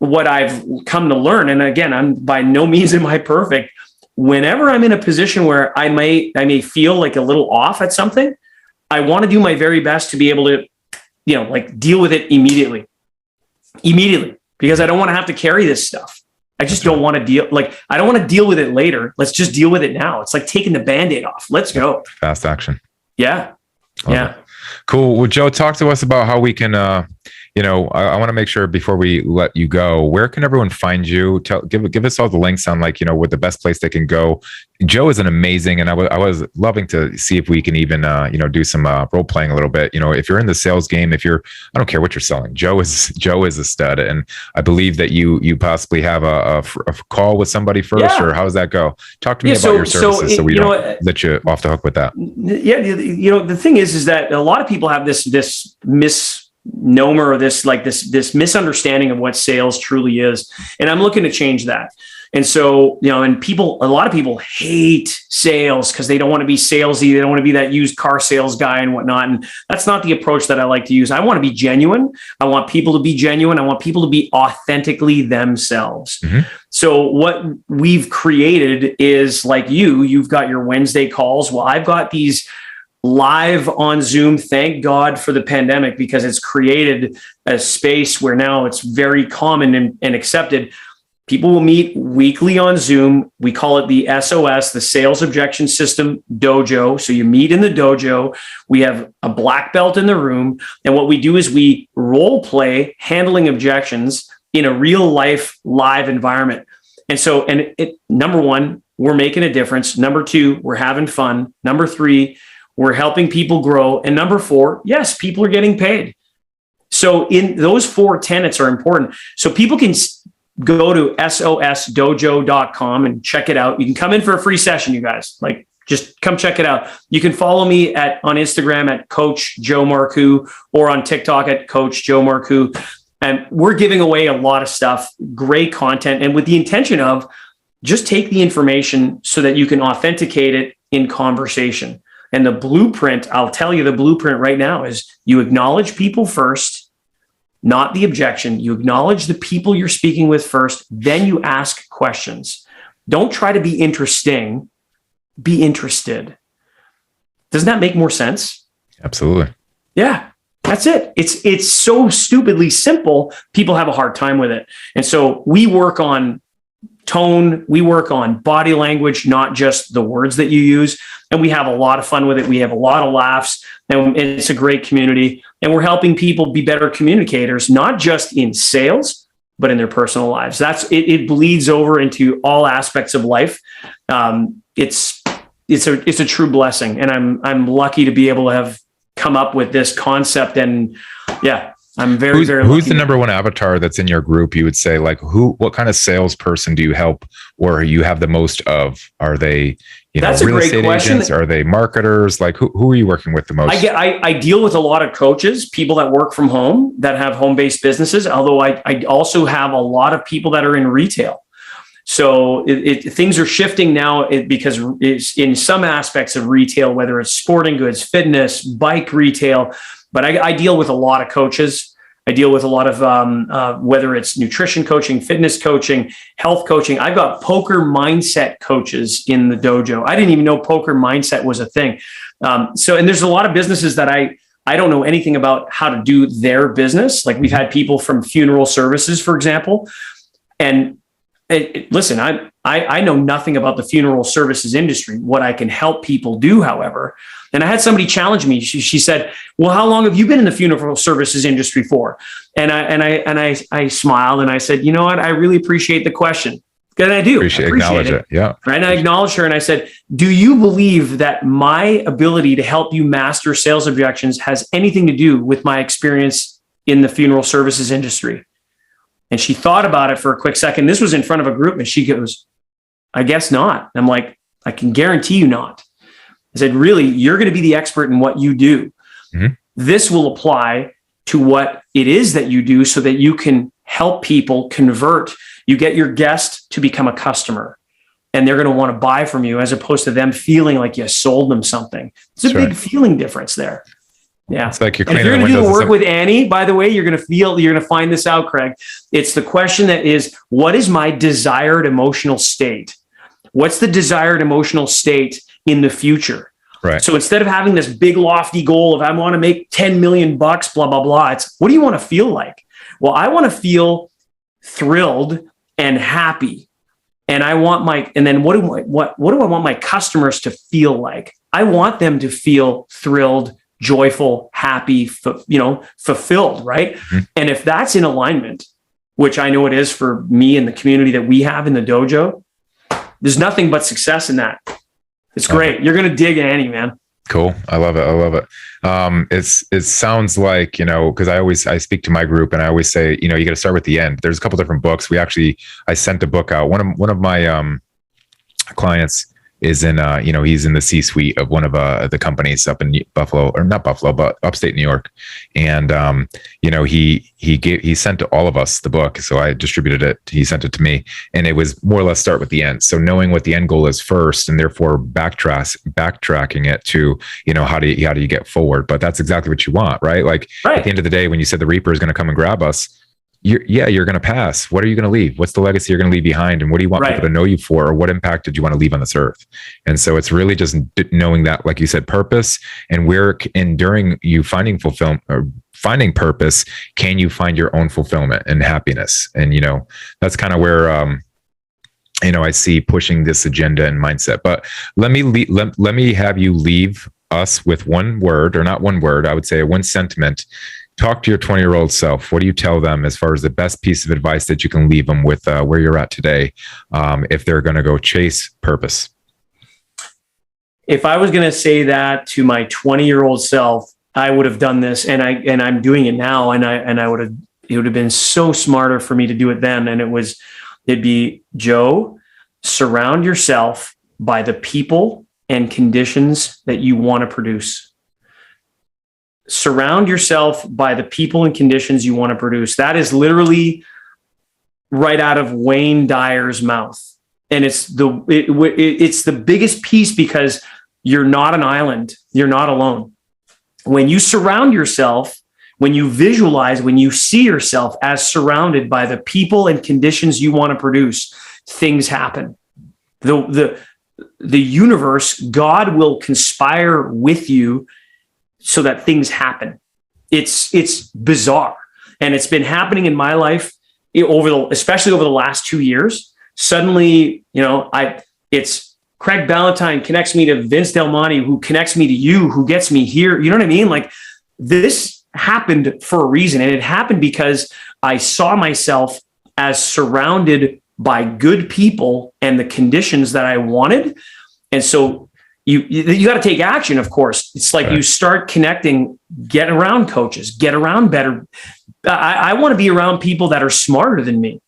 Speaker 1: what I've come to learn, and again, I'm by no means am I perfect. Whenever I'm in a position where I may feel like a little off at something, I want to do my very best to be able to, you know, like deal with it immediately, because I don't want to have to carry this stuff. I just don't want to I don't want to deal with it later. Let's just deal with it now. It's like taking the Band-Aid off. Let's go.
Speaker 2: Fast action.
Speaker 1: Yeah.
Speaker 2: Love it. Cool. Well, Joe, talk to us about how we can, I want to make sure before we let you go, where can everyone find you? Give us all the links on what the best place they can go. Joe is an amazing, and I was loving to see if we can even, do some role playing a little bit. If you're in the sales game, I don't care what you're selling. Joe is a stud, and I believe that you possibly have a call with somebody first, or how does that go? Talk to me about your services so we don't let you off the hook with that.
Speaker 1: Yeah, the thing is that a lot of people have this misnomer, or this misunderstanding of what sales truly is, and I'm looking to change that. And so, a lot of people hate sales because they don't want to be salesy. They don't want to be that used car sales guy and whatnot. And that's not the approach that I like to use. I want to be genuine. I want people to be genuine. I want people to be authentically themselves. Mm-hmm. So what we've created is, like you've got your Wednesday calls. Well, I've got these live on Zoom. Thank God for the pandemic, because it's created a space where now it's very common and accepted. People will meet weekly on Zoom. We call it the S.O.S, the Sales Objection System Dojo. So you meet in the dojo. We have a black belt in the room. And what we do is we role play handling objections in a real life live environment. And so, number one, we're making a difference. Number two, we're having fun. Number three, we're helping people grow. And number four, yes, people are getting paid. So in those four tenets are important. So people can go to sosdojo.com and check it out. You can come in for a free session, you guys. Just come check it out. You can follow me on Instagram at Coach Joe Marcoux, or on TikTok at Coach Joe Marcoux. And we're giving away a lot of stuff, great content, and with the intention of just take the information so that you can authenticate it in conversation. And the blueprint, I'll tell you, the blueprint right now is you acknowledge people first, not the objection. You acknowledge the people you're speaking with first, then you ask questions. Don't try to be interesting, be interested. Doesn't that make more sense?
Speaker 2: Absolutely.
Speaker 1: Yeah, that's it. It's so stupidly simple. People have a hard time with it. And so we work on tone, we work on body language, not just the words that you use. And we have a lot of fun with it. We have a lot of laughs, and it's a great community. And we're helping people be better communicators, not just in sales, but in their personal lives. It bleeds over into all aspects of life. It's a true blessing. And I'm lucky to be able to have come up with this concept. And yeah, I'm very lucky.
Speaker 2: Who's the number one avatar that's in your group? You would say, what kind of salesperson do you help, or you have the most of? Are they,
Speaker 1: that's
Speaker 2: real estate agents? Are they marketers? Who are you working with the most?
Speaker 1: I deal with a lot of coaches, people that work from home, that have home-based businesses. Although I also have a lot of people that are in retail. So things are shifting now because it's in some aspects of retail, whether it's sporting goods, fitness, bike retail. But I deal with a lot of coaches. I deal with a lot of whether it's nutrition coaching, fitness coaching, health coaching. I've got poker mindset coaches in the dojo. I didn't even know poker mindset was a thing. And there's a lot of businesses that I don't know anything about how to do their business. Like we've had people from funeral services, for example. And listen, I know nothing about the funeral services industry. What I can help people do, however, and I had somebody challenge me. She said, "Well, how long have you been in the funeral services industry for?" And I smiled and I said, "You know what? I really appreciate the question." And I do
Speaker 2: acknowledge it. Yeah.
Speaker 1: Right. And I acknowledged her and I said, "Do you believe that my ability to help you master sales objections has anything to do with my experience in the funeral services industry?" And she thought about it for a quick second. This was in front of a group, and she goes, "I guess not." I'm like, "I can guarantee you not." I said, "Really, you're going to be the expert in what you do. Mm-hmm. This will apply to what it is that you do so that you can help people convert. You get your guest to become a customer, and they're going to want to buy from you as opposed to them feeling like you sold them something." It's a big feeling difference there. Yeah.
Speaker 2: It's like you're
Speaker 1: cleaning. If you're going to do the work with Annie, by the way, you're going to find this out, Craig. It's the question that is, what is my desired emotional state? What's the desired emotional state in the future?
Speaker 2: Right.
Speaker 1: So instead of having this big lofty goal of I want to make 10 million bucks, blah, blah, blah, it's what do you want to feel like? Well, I want to feel thrilled and happy. And I want what do I want my customers to feel like? I want them to feel thrilled joyful, happy, fulfilled, right? Mm-hmm. And if that's in alignment, which I know it is for me and the community that we have in the dojo, there's nothing but success in that. It's great. You're going to dig Annie, man.
Speaker 2: Cool. I love it. It sounds like, cause I speak to my group and I always say, you got to start with the end. There's a couple different books. I sent a book out. One of my, clients is in, he's in the C-suite of one of the companies up in Buffalo, or not Buffalo, but upstate New York. And, he sent to all of us the book. So I distributed it. He sent it to me, and it was more or less start with the end. So knowing what the end goal is first, and therefore backtracking it to, how do you get forward? But that's exactly what you want, right? Like at the end of the day, when you said the Reaper is going to come and grab us, you're going to pass. What are you going to leave? What's the legacy you're going to leave behind? And what do you want people to know you for? Or what impact did you want to leave on this earth? And so it's really just knowing that, like you said, purpose, and where during you finding fulfillment or finding purpose, can you find your own fulfillment and happiness? And, that's kind of where, I see pushing this agenda and mindset. But let me have you leave us with one word, or not one word, I would say one sentiment. Talk to your 20-year-old self. What do you tell them as far as the best piece of advice that you can leave them with where you're at today, if they're going to go chase purpose?
Speaker 1: If I was going to say that to my 20-year-old self, I would have done this, and I'm doing it now, and it would have been so smarter for me to do it then. And it'd be, Joe, surround yourself by the people and conditions that you want to produce. Surround yourself by the people and conditions you want to produce. That is literally right out of Wayne Dyer's mouth. And it's the biggest piece, because you're not an island. You're not alone. When you surround yourself, when you visualize, when you see yourself as surrounded by the people and conditions you want to produce, things happen. The universe, God will conspire with you so that things happen. It's bizarre. And it's been happening in my life especially over the last 2 years. Suddenly, it's Craig Ballantyne connects me to Vince Del Monte, who connects me to you, who gets me here. You know what I mean? Like, this happened for a reason. And it happened because I saw myself as surrounded by good people and the conditions that I wanted. And so you got to take action, of course. It's like you start connecting, get around coaches, get around better. I want to be around people that are smarter than me.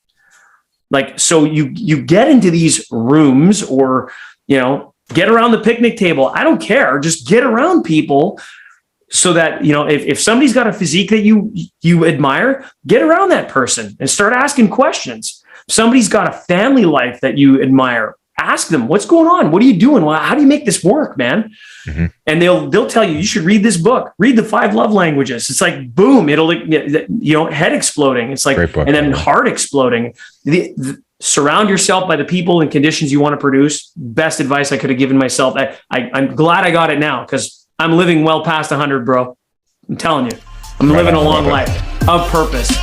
Speaker 1: Like, so you get into these rooms, or, get around the picnic table. I don't care. Just get around people so that, if somebody's got a physique that you admire, get around that person and start asking questions. If somebody's got a family life that you admire, ask them, what's going on? What are you doing? Well, how do you make this work, man? Mm-hmm. And they'll tell you should read this book, read the 5 love languages. It's like, boom, it'll, head exploding. It's like, and then heart exploding. Surround yourself by the people and conditions you want to produce. Best advice I could have given myself. I'm glad I got it now, because I'm living well past 100, bro. I'm telling you, I'm living a long life of purpose.